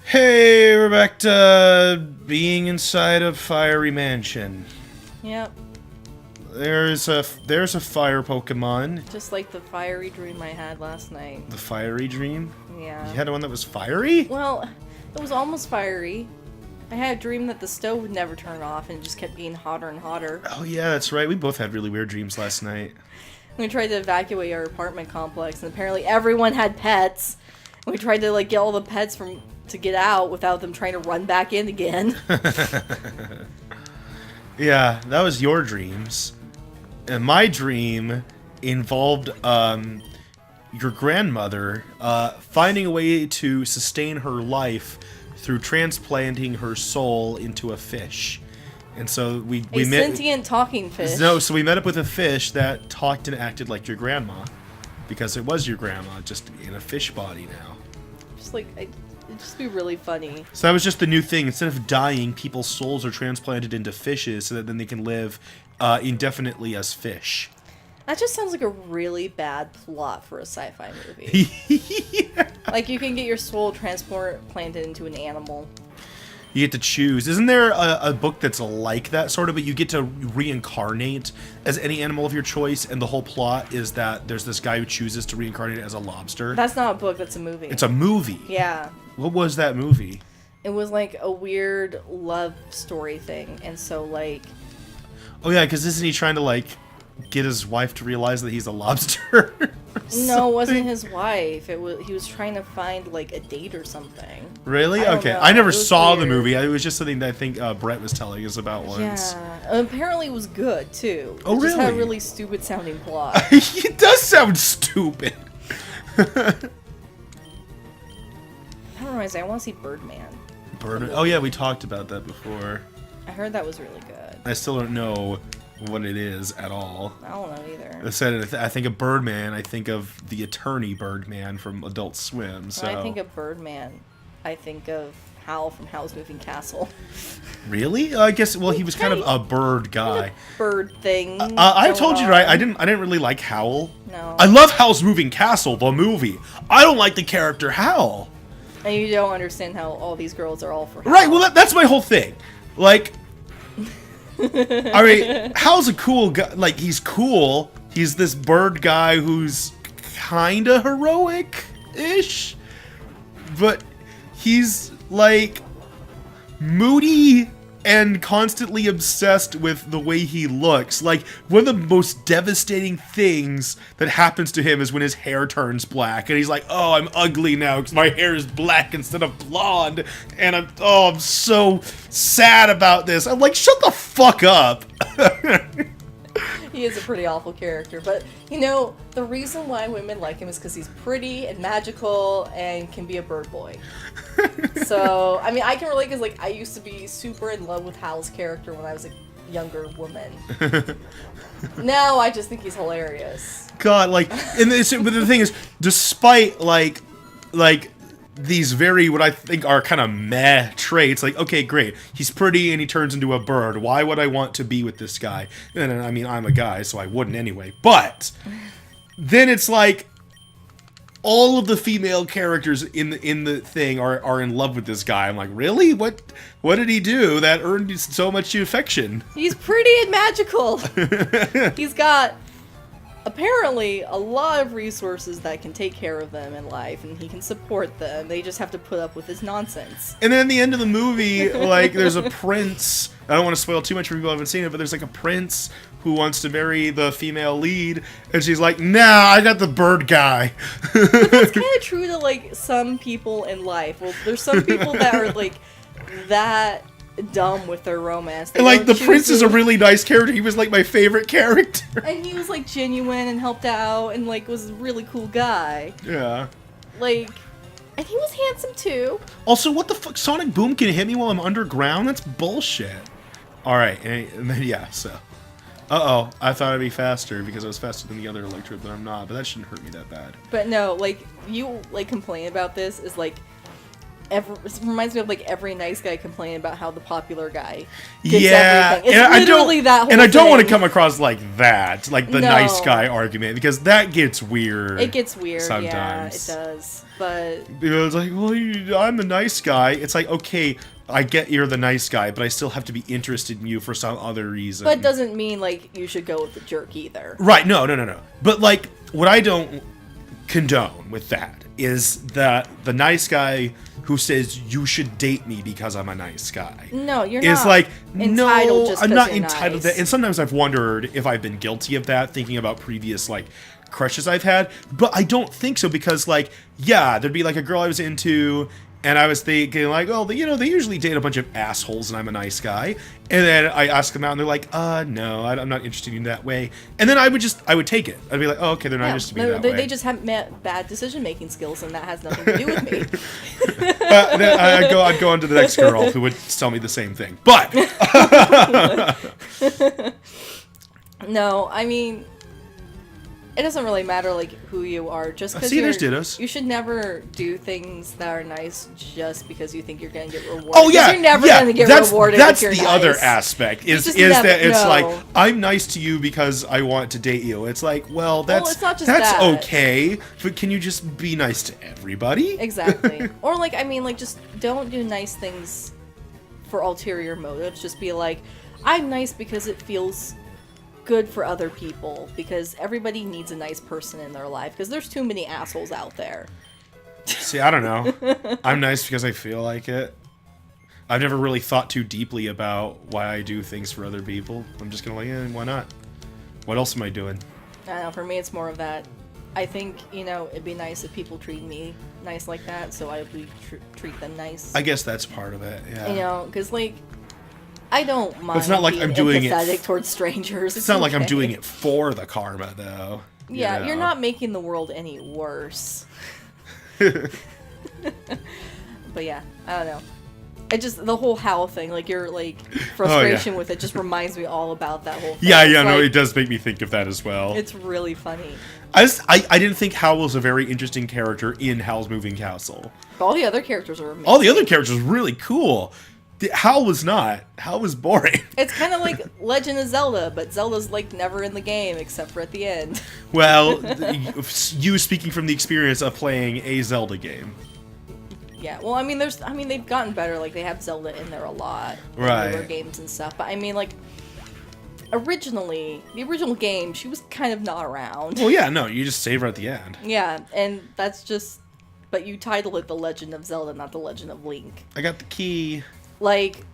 Hey, we're back to being inside a fiery mansion. Yep. There's a fire Pokemon. Just like the fiery dream I had last night. The fiery dream? Yeah. You had one that was fiery? Well, it was almost fiery. I had a dream that the stove would never turn off and it just kept getting hotter and hotter. Oh yeah, that's right. We both had really weird dreams last night. We tried to evacuate our apartment complex and apparently everyone had pets. And we tried to like get all the pets to get out without them trying to run back in again. Yeah, that was your dreams. And my dream involved your grandmother finding a way to sustain her life through transplanting her soul into a fish. And so we A met sentient talking fish. No, so we met up with a fish that talked and acted like your grandma, because it was your grandma, just in a fish body now. Just like it'd just be really funny. So that was just the new thing. Instead of dying, people's souls are transplanted into fishes so that then they can live indefinitely as fish. That just sounds like a really bad plot for a sci-fi movie. Yeah. Like, you can get your soul transplanted into an animal. You get to choose. Isn't there a book that's like that sort of, but you get to reincarnate as any animal of your choice, and the whole plot is that there's this guy who chooses to reincarnate as a lobster? That's not a book, that's a movie. It's a movie? Yeah. What was that movie? It was like a weird love story thing, and so like... Oh yeah, because isn't he trying to like get his wife to realize that he's a lobster? No, it wasn't his wife. He was trying to find like a date or something. Really? I don't Okay. know. I never It was saw the weird. movie. It was just something that I think Brett was telling us about once. Yeah. Apparently it was good, too. Oh, It just had a really? really stupid sounding plot. It does sound stupid. That reminds me, I want to see Birdman. Bird. Oh yeah, we talked about that before. I heard that was really good. I still don't know what it is at all. I don't know either. I said I think of Birdman. I think of the attorney Birdman from Adult Swim. So When I think of Birdman, I think of Howl from Howl's Moving Castle. really, I guess. Well, he was kind of a bird guy. Bird thing. I told you going right. on. I didn't really like Howl. No. I love Howl's Moving Castle, the movie. I don't like the character Howl. And you don't understand how all these girls are all for Howl. Right. Well, that's my whole thing. Like, I mean, Howl's a cool guy. Like, he's cool. He's this bird guy who's kinda heroic-ish, but he's like moody and constantly obsessed with the way he looks. Like, one of the most devastating things that happens to him is when his hair turns black, and he's like, "Oh, I'm ugly now because my hair is black instead of blonde," and I'm so sad about this. I'm like, shut the fuck up. He is a pretty awful character, but you know, the reason why women like him is because he's pretty and magical and can be a bird boy. So, I mean, I can relate because, like, I used to be super in love with Howl's character when I was a younger woman. Now I just think he's hilarious. God, like, and but the thing is, despite like these very, what I think are kind of meh traits, like, okay, great, he's pretty and he turns into a bird. Why would I want to be with this guy? And I mean, I'm a guy, so I wouldn't anyway. But then it's like all of the female characters in the thing are in love with this guy. I'm like, really? What did he do that earned you so much affection? He's pretty and magical. He's got apparently a lot of resources that can take care of them in life, and he can support them. They just have to put up with his nonsense. And then at the end of the movie, like, there's a prince. I don't want to spoil too much for people who haven't seen it, but there's like a prince who wants to marry the female lead, and she's like, "Nah, I got the bird guy." It's kind of true to like some people in life. Well, there's some people that are like that dumb with their romance. They And like, don't the prince choose is a to- really nice character. He was like my favorite character. and he was like genuine and helped out and like was a really cool guy. Yeah. Like, and he was handsome too. Also, what the fuck? Sonic Boom can hit me while I'm underground? That's bullshit. Alright, and then, yeah, so. Uh-oh, I thought I'd be faster because I was faster than the other Electrode, but I'm not. But that shouldn't hurt me that bad. But no, like, you like complain about this is like it reminds me of like every nice guy complaining about how the popular guy gets Yeah, everything. It's and literally that whole and I don't want to thing. come across like that, like the No. nice guy argument, because that gets weird. It gets weird, sometimes. yeah, it does. But It's like, well, I'm the nice guy. It's like, okay, I get you're the nice guy, but I still have to be interested in you for some other reason. it doesn't mean like you should go with the jerk either. Right, no. But like, what I don't condone with that is that the nice guy who says you should date me because I'm a nice guy. No, you're It's not like, entitled no, just I'm 'cause not you're entitled to nice. that. And sometimes I've wondered if I've been guilty of that, thinking about previous, like, crushes I've had. But I don't think so, because, like, yeah, there'd be, like, a girl I was into, and I was thinking, like, oh, they usually date a bunch of assholes, and I'm a nice guy. And then I ask them out, and they're like, no, I'm not interested in you that way. And then I would take it. I'd be like, oh, okay, they're not interested in me that way. They just have bad decision-making skills, and that has nothing to do with me. Then I'd go on to the next girl who would tell me the same thing. But No, I mean, it doesn't really matter like who you are. Just because See, there's dittos. you should never do things that are nice just because you think you're gonna get rewarded. oh 'Cause yeah, you're never yeah, gonna get that's, rewarded. That's if you're the nice. other aspect. Is just is never- that it's no. like, I'm nice to you because I want to date you. It's like, well, that's it's not just that's that. okay, but can you just be nice to everybody? Exactly. Or like, I mean, like, just don't do nice things for ulterior motives. Just be like, I'm nice because it feels good for other people, because everybody needs a nice person in their life, because there's too many assholes out there. See, I don't know. I'm nice because I feel like it. I've never really thought too deeply about why I do things for other people. I'm just gonna like, why not? What else am I doing? I don't know, for me it's more of that. I think, it'd be nice if people treat me nice like that, so I would treat them nice. I guess that's part of it. Yeah. Because like, I don't mind it's not like being I'm doing it empathetic towards strangers. It's not like I'm doing it for the karma, though. Yeah, you you're know? not making the world any worse. But yeah, I don't know. It just, the whole Howl thing, like your frustration with it just reminds me all about that whole thing. Yeah, It's no, like, it does make me think of that as well. It's really funny. I didn't think Howl was a very interesting character in Howl's Moving Castle. But all the other characters are amazing. All the other characters were really cool. Howl was not. Howl was boring. It's kind of like Legend of Zelda, but Zelda's like never in the game except for at the end. Well, you speaking from the experience of playing a Zelda game. Yeah, well, I mean, they've gotten better. Like, they have Zelda in there a lot. in Right. newer games and stuff. But I mean, like, originally, the original game, she was kind of not around. Well, yeah, no, you just save her at the end. Yeah, and that's just... But you title it The Legend of Zelda, not The Legend of Link. I got the key. Like,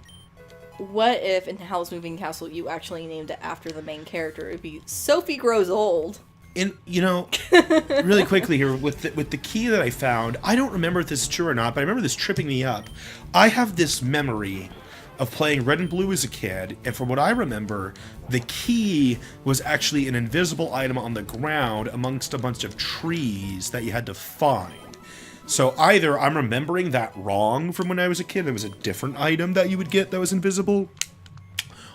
what if in Howl's Moving Castle you actually named it after the main character? It'd be Sophie Grows Old. And, really quickly here, with the key that I found, I don't remember if this is true or not, but I remember this tripping me up. I have this memory of playing Red and Blue as a kid, and from what I remember, the key was actually an invisible item on the ground amongst a bunch of trees that you had to find. So either I'm remembering that wrong from when I was a kid, there was a different item that you would get that was invisible,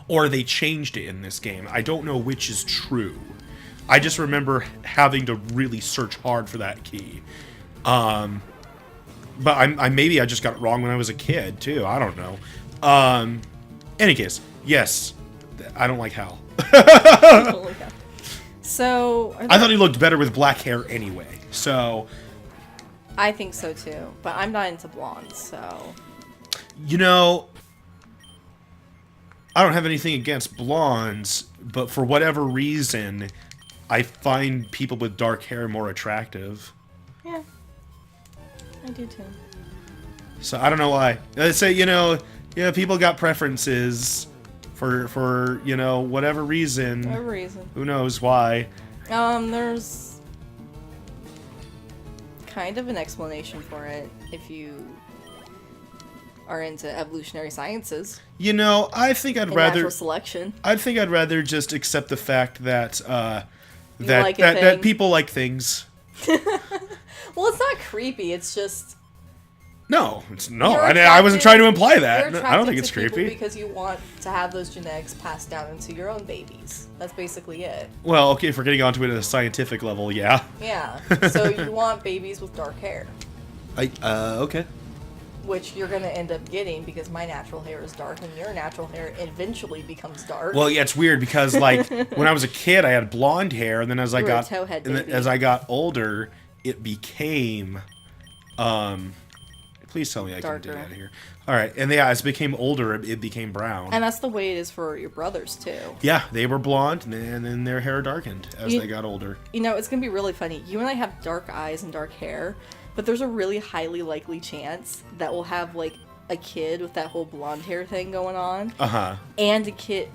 or they changed it in this game. I don't know which is true. I just remember having to really search hard for that key. But maybe I just got it wrong when I was a kid, too. I don't know. Any case, yes, I don't like Howl. Holy cow. So... I thought he looked better with black hair anyway, so... I think so, too. But I'm not into blondes, so... I don't have anything against blondes, but for whatever reason, I find people with dark hair more attractive. Yeah. I do, too. So I don't know why. Let's say, people got preferences for whatever reason. Whatever reason. Who knows why. There's kind of an explanation for it if you are into evolutionary sciences. I think I'd And rather natural selection. I think I'd rather just accept the fact that like a that thing. people like things. Well, it's not creepy. It's just No, no. you're I wasn't attracted- trying to imply you're that. I don't attracted think it's to people creepy. because you want to have those genetics passed down into your own babies. That's basically it. Well, okay, if we're getting onto it at a scientific level, yeah. Yeah. So you want babies with dark hair. Okay. which you're going to end up getting because my natural hair is dark and your natural hair eventually becomes dark. Well, yeah, it's weird because like when I was a kid, I had blonde hair, and then as I got as I got older, it became. Please tell me I can do that here. All right, and yeah, as it became older, it became brown. And that's the way it is for your brothers too. Yeah, they were blonde, and then their hair darkened as they got older. You know, it's gonna be really funny. You and I have dark eyes and dark hair, but there's a really highly likely chance that we'll have like a kid with that whole blonde hair thing going on. And a kid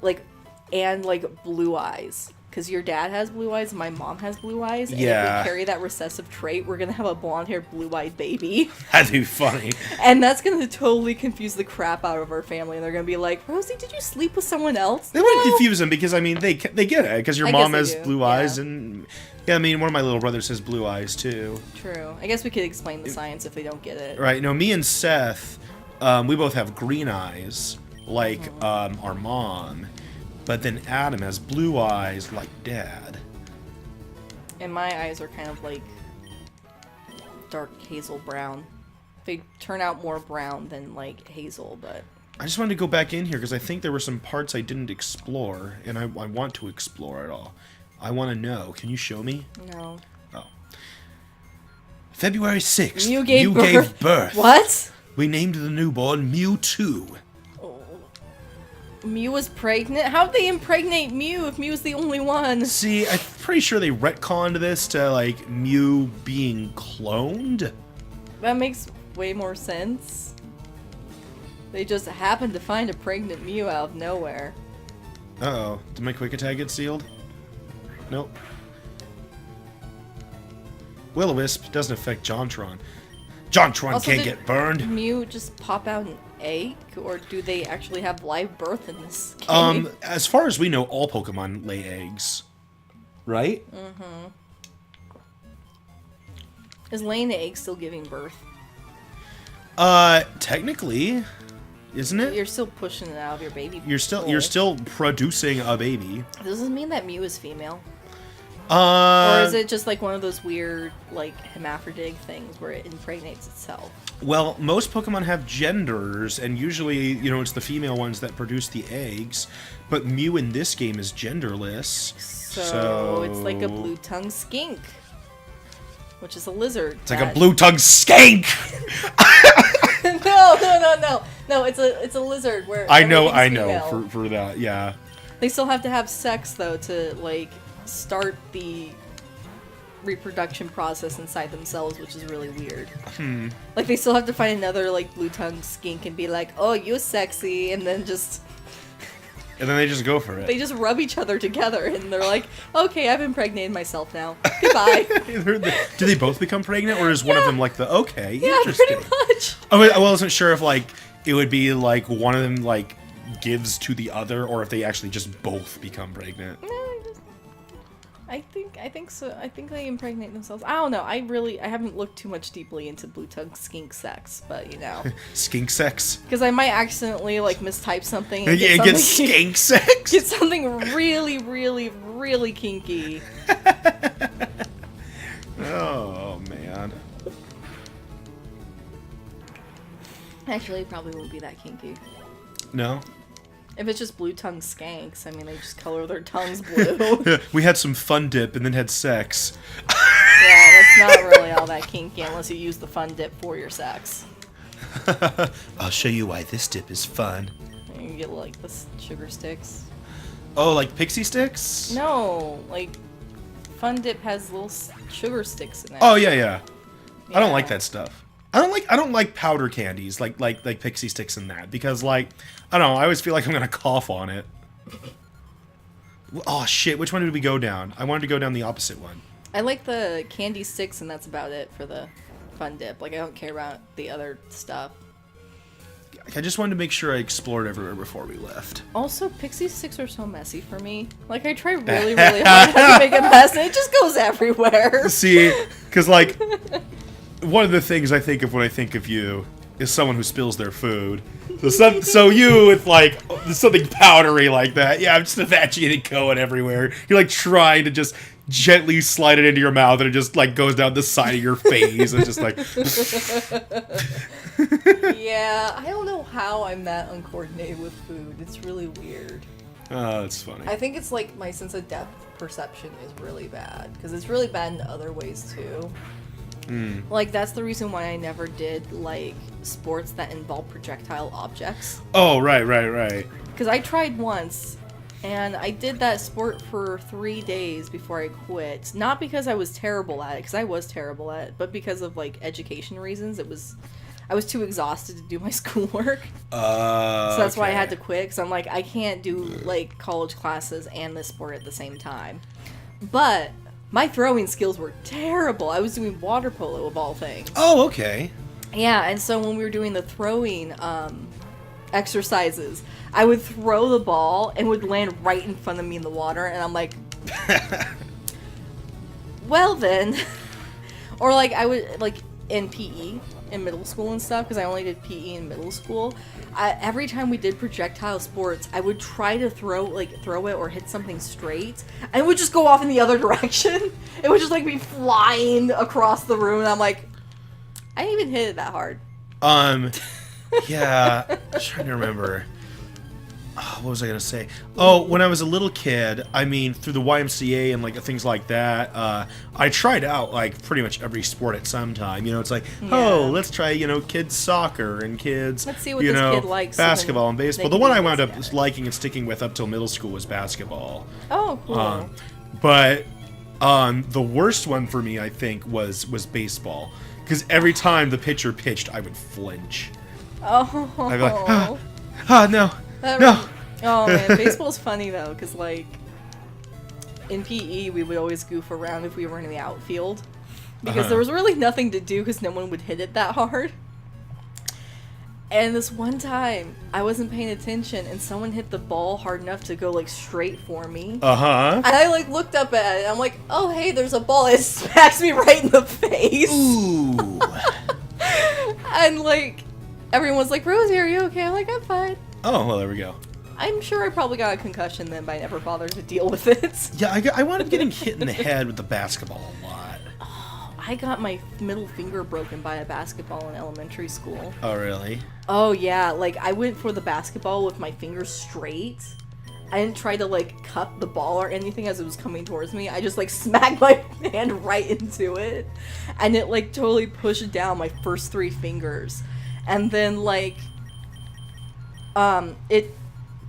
and blue eyes. Because your dad has blue eyes and my mom has blue eyes. And if we carry that recessive trait, we're going to have a blonde-haired, blue-eyed baby. That'd be funny. And that's going to totally confuse the crap out of our family. And they're going to be like, Rosie, did you sleep with someone else? They wouldn't confuse them because, I mean, they get it. Because your mom has blue eyes and... Yeah, I mean, one of my little brothers has blue eyes, too. True. I guess we could explain the science if they don't get it. Right. No, me and Seth, we both have green eyes, like our mom. But then Adam has blue eyes like Dad. And my eyes are kind of like dark hazel brown. They turn out more brown than like hazel, but... I just wanted to go back in here because I think there were some parts I didn't explore, and I want to explore it all. I want to know. Can you show me? No. Oh. February 6th, you gave birth. What? We named the newborn Mewtwo. Mew was pregnant? How'd they impregnate Mew if Mew's the only one? See, I'm pretty sure they retconned this to, like, Mew being cloned. That makes way more sense. They just happened to find a pregnant Mew out of nowhere. Uh-oh. Did my quick attack get sealed? Nope. Will-O-Wisp doesn't affect Jontron. Jontron also, can't get burned. Mew just pop out an egg, or do they actually have live birth in this game? As far as we know, all Pokemon lay eggs, right? Mm-hmm. Is laying the egg still giving birth? Technically, isn't it? You're still pushing it out of your baby. You're still producing a baby. Does this mean that Mew is female? Or is it just like one of those weird, like, hermaphroditic things where it impregnates itself? Well, most Pokemon have genders, and usually, you know, it's the female ones that produce the eggs. But Mew in this game is genderless. So it's like a blue-tongued skink, which is a lizard. It's like a blue-tongued skank! No, it's a lizard where I know for that, yeah. They still have to have sex though to like start the reproduction process inside themselves, which is really weird. Like they still have to find another like blue-tongued skink and be like, "Oh, you're sexy," and then they just go for it. They just rub each other together, and they're like, "Okay, I've impregnated myself now. Goodbye." Do they both become pregnant, or is one of them like the okay? Yeah, interesting. pretty much. I wasn't sure if like it would be like one of them like gives to the other, or if they actually just both become pregnant. I think so. I think they impregnate themselves. I don't know. I haven't looked too much deeply into blue-tongued skink sex, but you know. Skink sex? Because I might accidentally like mistype something and get skink sex? Get something really, really, really kinky. Oh, man. Actually, it probably won't be that kinky. No? If it's just blue-tongued skanks, I mean, they just color their tongues blue. We had some fun dip and then had sex. Yeah, that's not really all that kinky unless you use the fun dip for your sex. I'll show you why this dip is fun. You can get, like, the sugar sticks. Oh, like pixie sticks? No, like, fun dip has little sugar sticks in it. Oh, yeah. I don't like that stuff. I don't like powder candies like pixie sticks and that because like I don't know, I always feel like I'm gonna cough on it. Oh shit, which one did we go down? I wanted to go down the opposite one. I like the candy sticks and that's about it for the fun dip. Like I don't care about the other stuff. I just wanted to make sure I explored everywhere before we left. Also, pixie sticks are so messy for me. Like I try really, really hard to make a mess and it just goes everywhere. See, because like one of the things I think of when I think of you is someone who spills their food. So you with like something powdery like that. Yeah, I'm just imagining it going everywhere. You're like trying to just gently slide it into your mouth and it just like goes down the side of your face and just like Yeah, I don't know how I'm that uncoordinated with food. It's really weird. Oh, that's funny. I think it's like my sense of depth perception is really bad because it's really bad in other ways too. Like that's the reason why I never did like sports that involve projectile objects. Oh, right. Because I tried once, and I did that sport for 3 days before I quit. Not because I was terrible at it, because I was terrible at it, but because of like education reasons. I was too exhausted to do my schoolwork. So that's why I had to quit, because I'm like, I can't do like college classes and this sport at the same time. But my throwing skills were terrible. I was doing water polo of all things. Oh, okay. Yeah, and so when we were doing the throwing exercises, I would throw the ball and would land right in front of me in the water, and I'm like, well then. Or like I would, like in PE, in middle school and stuff, because I only did PE in middle school, every time we did projectile sports, I would try to throw it or hit something straight, and it would just go off in the other direction. It would just like be flying across the room, and I'm like, I didn't even hit it that hard. Yeah, I'm trying to remember. Oh, what was I gonna say? Oh, when I was a little kid, I mean, through the YMCA and like things like that, I tried out like pretty much every sport at some time. You know, it's like, oh, let's try, kids soccer and kids, let's see what this kid likes, basketball and baseball. The one I wound up liking and sticking with up till middle school was basketball. Oh, cool. But the worst one for me, I think, was baseball, because every time the pitcher pitched, I would flinch. Oh. I'd be like, no. Oh man, baseball's funny though, because like in PE we would always goof around if we were in the outfield, because there was really nothing to do because no one would hit it that hard. And this one time I wasn't paying attention and someone hit the ball hard enough to go like straight for me. And I like looked up at it and I'm like, oh hey, there's a ball. It smacks me right in the face. Ooh. And like everyone was like, Rosie, are you okay? I'm like, I'm fine. Oh, well, there we go. I'm sure I probably got a concussion then, but I never bothered to deal with it. Yeah, I wound up getting hit in the head with the basketball a lot. Oh, I got my middle finger broken by a basketball in elementary school. Oh, really? Oh, yeah. Like, I went for the basketball with my fingers straight. I didn't try to, like, cup the ball or anything as it was coming towards me. I just, like, smacked my hand right into it. And it, like, totally pushed down my first 3 fingers. And then, like... it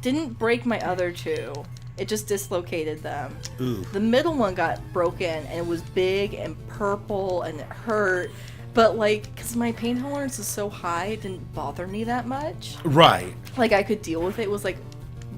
didn't break my other 2. It just dislocated them. Ooh. The middle one got broken, and it was big and purple, and it hurt. But, like, because my pain tolerance is so high, it didn't bother me that much. Right. Like, I could deal with it. It was, like,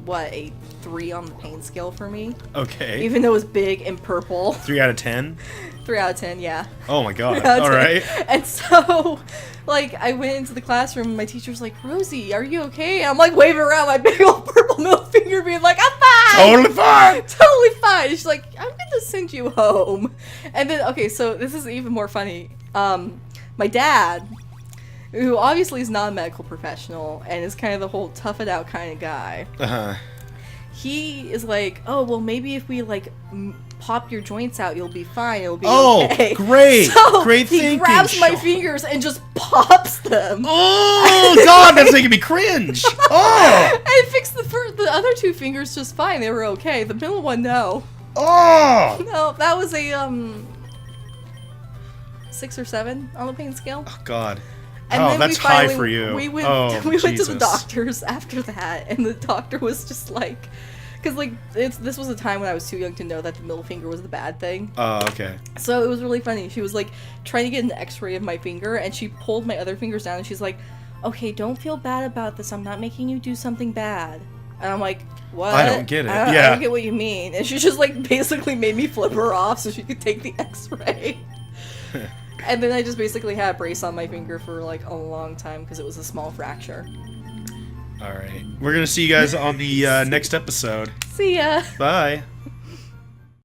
what, a 3 on the pain scale for me? Okay. Even though it was big and purple. 3 out of 10? 3 out of 10, yeah. Oh my god. All right. And so, like, I went into the classroom and my teacher's like, Rosie, are you okay? And I'm like waving around my big old purple middle finger being like, I'm fine! Totally fine! Totally fine! She's like, I'm gonna send you home. And then, okay, so this is even more funny. My dad, who obviously is not a medical professional and is kind of the whole tough it out kind of guy. He is like, oh, well, maybe if we, like, pop your joints out, you'll be fine. It'll be okay. Oh, great. So great thinking. He grabs my fingers and just pops them. Oh, God, that's making me cringe. Oh. And fixed the other 2 fingers just fine. They were okay. The middle one, no. Oh. No, that was a, 6 or 7 on the pain scale. Oh, God. And oh, then that's high for you. We went to the doctors after that, and the doctor was just like, because like this was a time when I was too young to know that the middle finger was the bad thing. Oh, okay. So it was really funny. She was like trying to get an X-ray of my finger, and she pulled my other fingers down, and she's like, "Okay, don't feel bad about this. I'm not making you do something bad." And I'm like, "What? I don't get it. I don't get what you mean." And she just like basically made me flip her off so she could take the X-ray. And then I just basically had a brace on my finger for like a long time because it was a small fracture. All right. We're going to see you guys on the next episode. See ya. Bye.